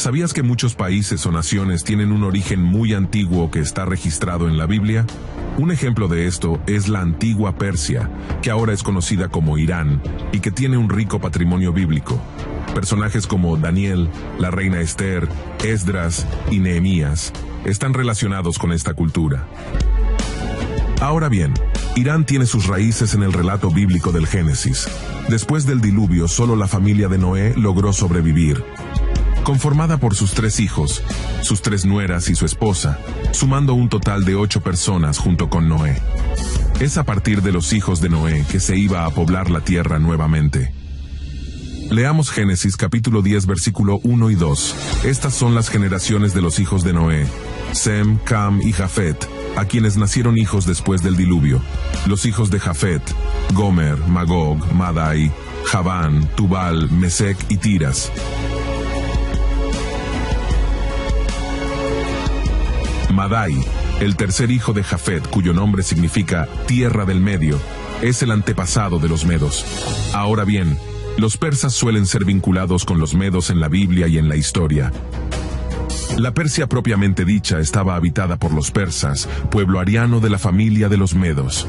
¿Sabías que muchos países o naciones tienen un origen muy antiguo que está registrado en la Biblia? Un ejemplo de esto es la antigua Persia, que ahora es conocida como Irán, y que tiene un rico patrimonio bíblico. Personajes como Daniel, la reina Esther, Esdras y Nehemías están relacionados con esta cultura. Ahora bien, Irán tiene sus raíces en el relato bíblico del Génesis. Después del diluvio, solo la familia de Noé logró sobrevivir, conformada por sus 3 hijos, sus 3 nueras y su esposa, sumando un total de 8 personas junto con Noé. Es a partir de los hijos de Noé que se iba a poblar la tierra nuevamente. Leamos Génesis capítulo 10 versículo 1 y 2. Estas son las generaciones de los hijos de Noé: Sem, Cam y Jafet, a quienes nacieron hijos después del diluvio. Los hijos de Jafet: Gomer, Magog, Madai, Javán, Tubal, Mesec y Tiras. Madai, el tercer hijo de Jafet, cuyo nombre significa tierra del medio, es el antepasado de los medos. Ahora bien, los persas suelen ser vinculados con los medos en la Biblia y en la historia. La Persia propiamente dicha estaba habitada por los persas, pueblo ariano de la familia de los medos.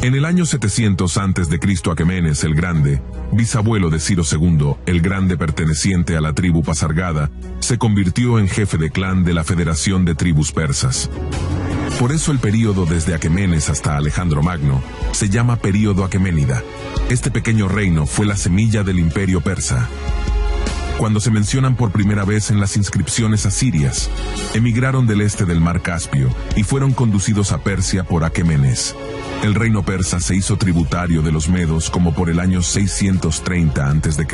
En el año 700 a.C., Aquemenes el Grande, bisabuelo de Ciro II, el Grande perteneciente a la tribu Pasargada, se convirtió en jefe de clan de la Federación de Tribus Persas. Por eso el período desde Aquemenes hasta Alejandro Magno se llama período aqueménida. Este pequeño reino fue la semilla del imperio persa. Cuando se mencionan por primera vez en las inscripciones asirias, emigraron del este del mar Caspio y fueron conducidos a Persia por Aquemenes. El reino persa se hizo tributario de los medos como por el año 630 a.C.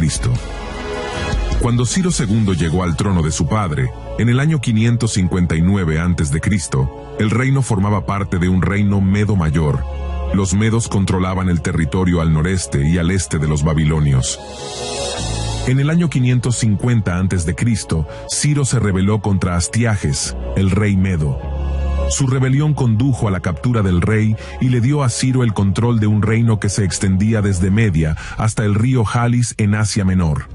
Cuando Ciro II llegó al trono de su padre, en el año 559 a.C., el reino formaba parte de un reino medo mayor. Los medos controlaban el territorio al noreste y al este de los babilonios. En el año 550 a.C., Ciro se rebeló contra Astiages, el rey medo. Su rebelión condujo a la captura del rey y le dio a Ciro el control de un reino que se extendía desde Media hasta el río Jalis en Asia Menor.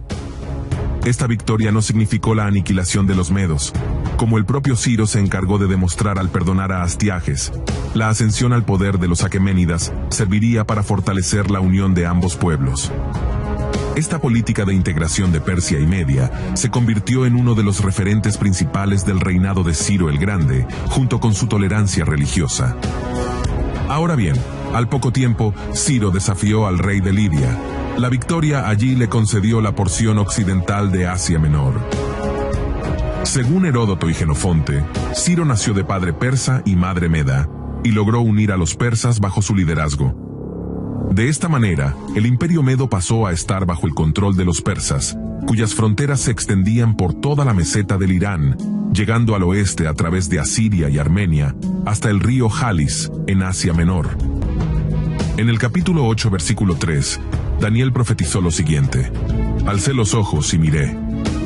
Esta victoria no significó la aniquilación de los medos, como el propio Ciro se encargó de demostrar al perdonar a Astiages. La ascensión al poder de los aqueménidas serviría para fortalecer la unión de ambos pueblos. Esta política de integración de Persia y Media se convirtió en uno de los referentes principales del reinado de Ciro el Grande, junto con su tolerancia religiosa. Ahora bien, al poco tiempo, Ciro desafió al rey de Lidia. La victoria allí le concedió la porción occidental de Asia Menor. Según Heródoto y Jenofonte, Ciro nació de padre persa y madre meda, y logró unir a los persas bajo su liderazgo. De esta manera, el imperio medo pasó a estar bajo el control de los persas, cuyas fronteras se extendían por toda la meseta del Irán, llegando al oeste a través de Asiria y Armenia, hasta el río Jalis, en Asia Menor. En el capítulo 8, versículo 3, Daniel profetizó lo siguiente: Alcé los ojos y miré,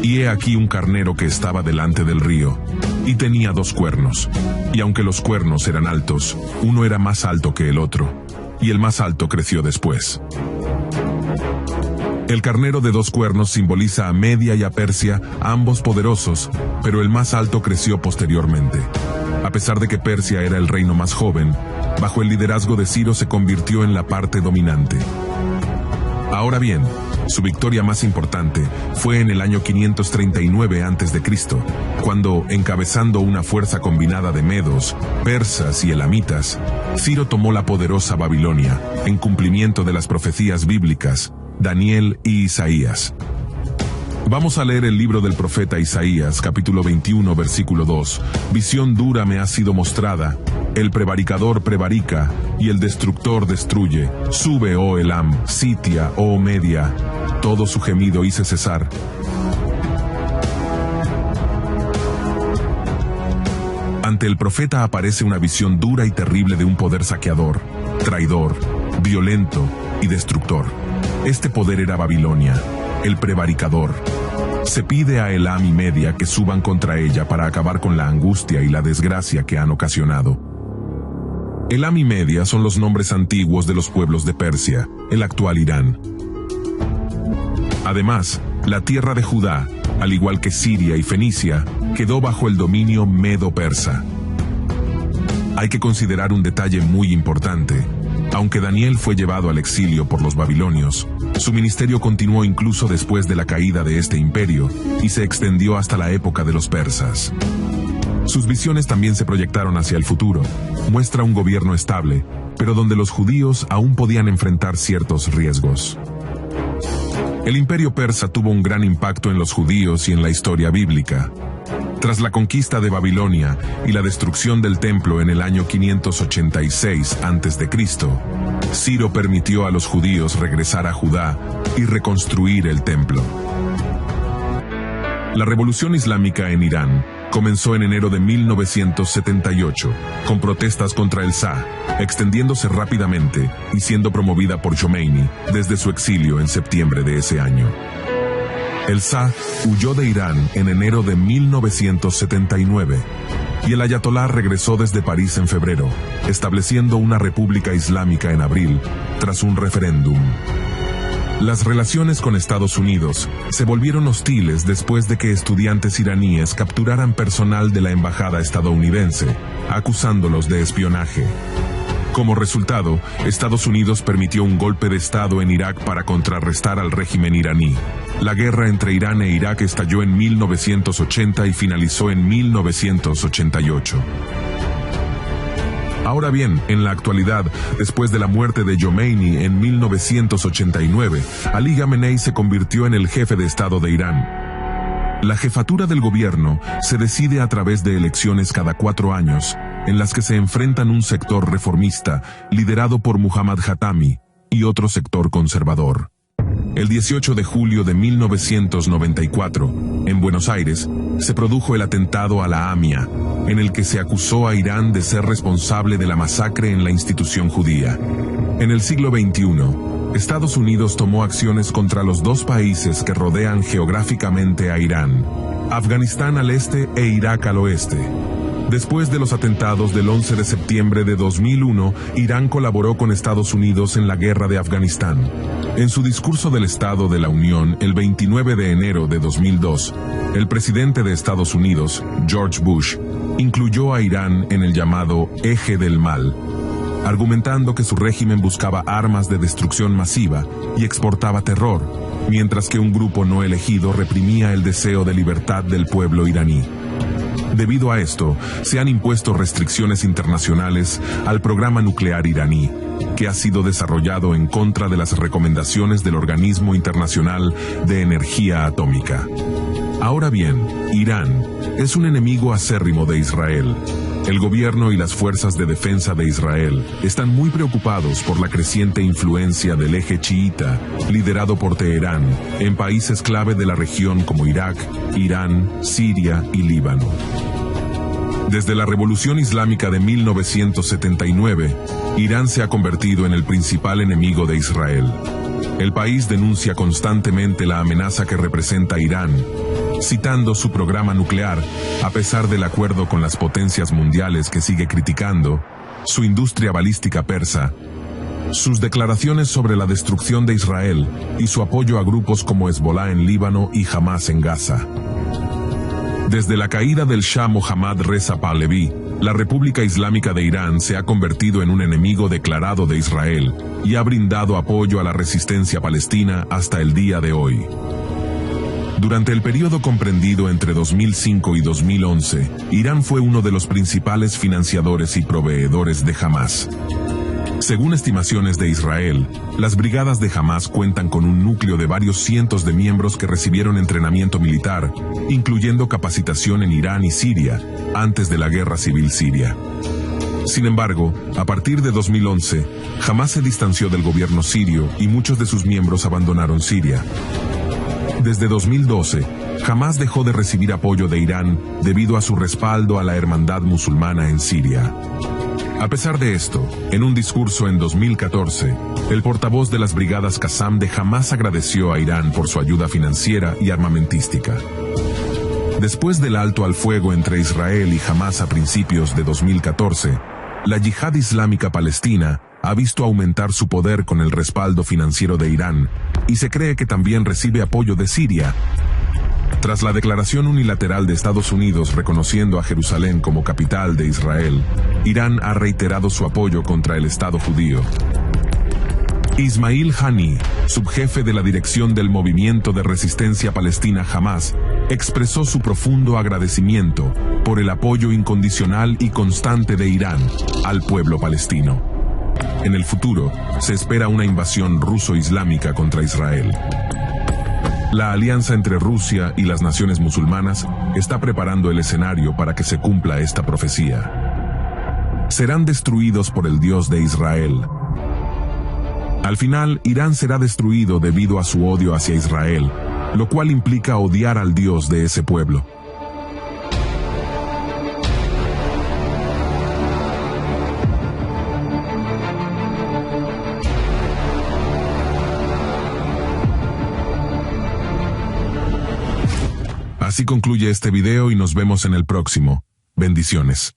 y he aquí un carnero que estaba delante del río, y tenía 2 cuernos, y aunque los cuernos eran altos, uno era más alto que el otro, y el más alto creció después. El carnero de 2 cuernos simboliza a Media y a Persia, ambos poderosos, pero el más alto creció posteriormente. A pesar de que Persia era el reino más joven, bajo el liderazgo de Ciro se convirtió en la parte dominante. Ahora bien, su victoria más importante fue en el año 539 a.C., cuando, encabezando una fuerza combinada de medos, persas y elamitas, Ciro tomó la poderosa Babilonia, en cumplimiento de las profecías bíblicas, Daniel y Isaías. Vamos a leer el libro del profeta Isaías, capítulo 21, versículo 2. Visión dura me ha sido mostrada. El prevaricador prevarica, y el destructor destruye. Sube, oh Elam, sitia, oh Media. Todo su gemido hice cesar. Ante el profeta aparece una visión dura y terrible de un poder saqueador, traidor, violento y destructor. Este poder era Babilonia, el prevaricador. Se pide a Elam y Media que suban contra ella para acabar con la angustia y la desgracia que han ocasionado. Elam y Media son los nombres antiguos de los pueblos de Persia, el actual Irán. Además, la tierra de Judá, al igual que Siria y Fenicia, quedó bajo el dominio medo-persa. Hay que considerar un detalle muy importante. Aunque Daniel fue llevado al exilio por los babilonios, su ministerio continuó incluso después de la caída de este imperio y se extendió hasta la época de los persas. Sus visiones también se proyectaron hacia el futuro. Muestra un gobierno estable, pero donde los judíos aún podían enfrentar ciertos riesgos. El imperio persa tuvo un gran impacto en los judíos y en la historia bíblica. Tras la conquista de Babilonia y la destrucción del templo en el año 586 a.C., Ciro permitió a los judíos regresar a Judá y reconstruir el templo. La revolución islámica en Irán comenzó en enero de 1978, con protestas contra el Shah, extendiéndose rápidamente y siendo promovida por Khomeini desde su exilio en septiembre de ese año. El Shah huyó de Irán en enero de 1979 y el ayatolá regresó desde París en febrero, estableciendo una república islámica en abril, tras un referéndum. Las relaciones con Estados Unidos se volvieron hostiles después de que estudiantes iraníes capturaran personal de la embajada estadounidense, acusándolos de espionaje. Como resultado, Estados Unidos permitió un golpe de Estado en Irak para contrarrestar al régimen iraní. La guerra entre Irán e Irak estalló en 1980 y finalizó en 1988. Ahora bien, en la actualidad, después de la muerte de Khomeini en 1989, Ali Khamenei se convirtió en el jefe de Estado de Irán. La jefatura del gobierno se decide a través de elecciones cada 4 años, en las que se enfrentan un sector reformista, liderado por Muhammad Khatami, y otro sector conservador. El 18 de julio de 1994, en Buenos Aires, se produjo el atentado a la AMIA, en el que se acusó a Irán de ser responsable de la masacre en la institución judía. En el siglo XXI, Estados Unidos tomó acciones contra los 2 países que rodean geográficamente a Irán, Afganistán al este e Irak al oeste. Después de los atentados del 11 de septiembre de 2001, Irán colaboró con Estados Unidos en la guerra de Afganistán. En su discurso del Estado de la Unión, el 29 de enero de 2002, el presidente de Estados Unidos, George Bush, incluyó a Irán en el llamado Eje del Mal, argumentando que su régimen buscaba armas de destrucción masiva y exportaba terror, mientras que un grupo no elegido reprimía el deseo de libertad del pueblo iraní. Debido a esto, se han impuesto restricciones internacionales al programa nuclear iraní, que ha sido desarrollado en contra de las recomendaciones del Organismo Internacional de Energía Atómica. Ahora bien, Irán es un enemigo acérrimo de Israel. El gobierno y las fuerzas de defensa de Israel están muy preocupados por la creciente influencia del eje chiita, liderado por Teherán, en países clave de la región como Irak, Irán, Siria y Líbano. Desde la Revolución Islámica de 1979, Irán se ha convertido en el principal enemigo de Israel. El país denuncia constantemente la amenaza que representa Irán, citando su programa nuclear, a pesar del acuerdo con las potencias mundiales que sigue criticando, su industria balística persa, sus declaraciones sobre la destrucción de Israel y su apoyo a grupos como Hezbollah en Líbano y Hamás en Gaza. Desde la caída del Shah Mohammad Reza Pahlaví, la República Islámica de Irán se ha convertido en un enemigo declarado de Israel y ha brindado apoyo a la resistencia palestina hasta el día de hoy. Durante el periodo comprendido entre 2005 y 2011, Irán fue uno de los principales financiadores y proveedores de Hamás. Según estimaciones de Israel, las brigadas de Hamás cuentan con un núcleo de varios cientos de miembros que recibieron entrenamiento militar, incluyendo capacitación en Irán y Siria, antes de la guerra civil siria. Sin embargo, a partir de 2011, Hamás se distanció del gobierno sirio y muchos de sus miembros abandonaron Siria. Desde 2012, Hamás dejó de recibir apoyo de Irán debido a su respaldo a la hermandad musulmana en Siria. A pesar de esto, en un discurso en 2014, el portavoz de las brigadas Qassam de Hamás agradeció a Irán por su ayuda financiera y armamentística. Después del alto al fuego entre Israel y Hamás a principios de 2014, la Yihad Islámica Palestina ha visto aumentar su poder con el respaldo financiero de Irán y se cree que también recibe apoyo de Siria. Tras la declaración unilateral de Estados Unidos reconociendo a Jerusalén como capital de Israel, Irán ha reiterado su apoyo contra el Estado judío. Ismail Haniyeh, subjefe de la dirección del movimiento de resistencia palestina Hamás, expresó su profundo agradecimiento por el apoyo incondicional y constante de Irán al pueblo palestino. En el futuro, se espera una invasión ruso-islámica contra Israel. La alianza entre Rusia y las naciones musulmanas está preparando el escenario para que se cumpla esta profecía. Serán destruidos por el Dios de Israel. Al final, Irán será destruido debido a su odio hacia Israel, lo cual implica odiar al Dios de ese pueblo. Así concluye este video y nos vemos en el próximo. Bendiciones.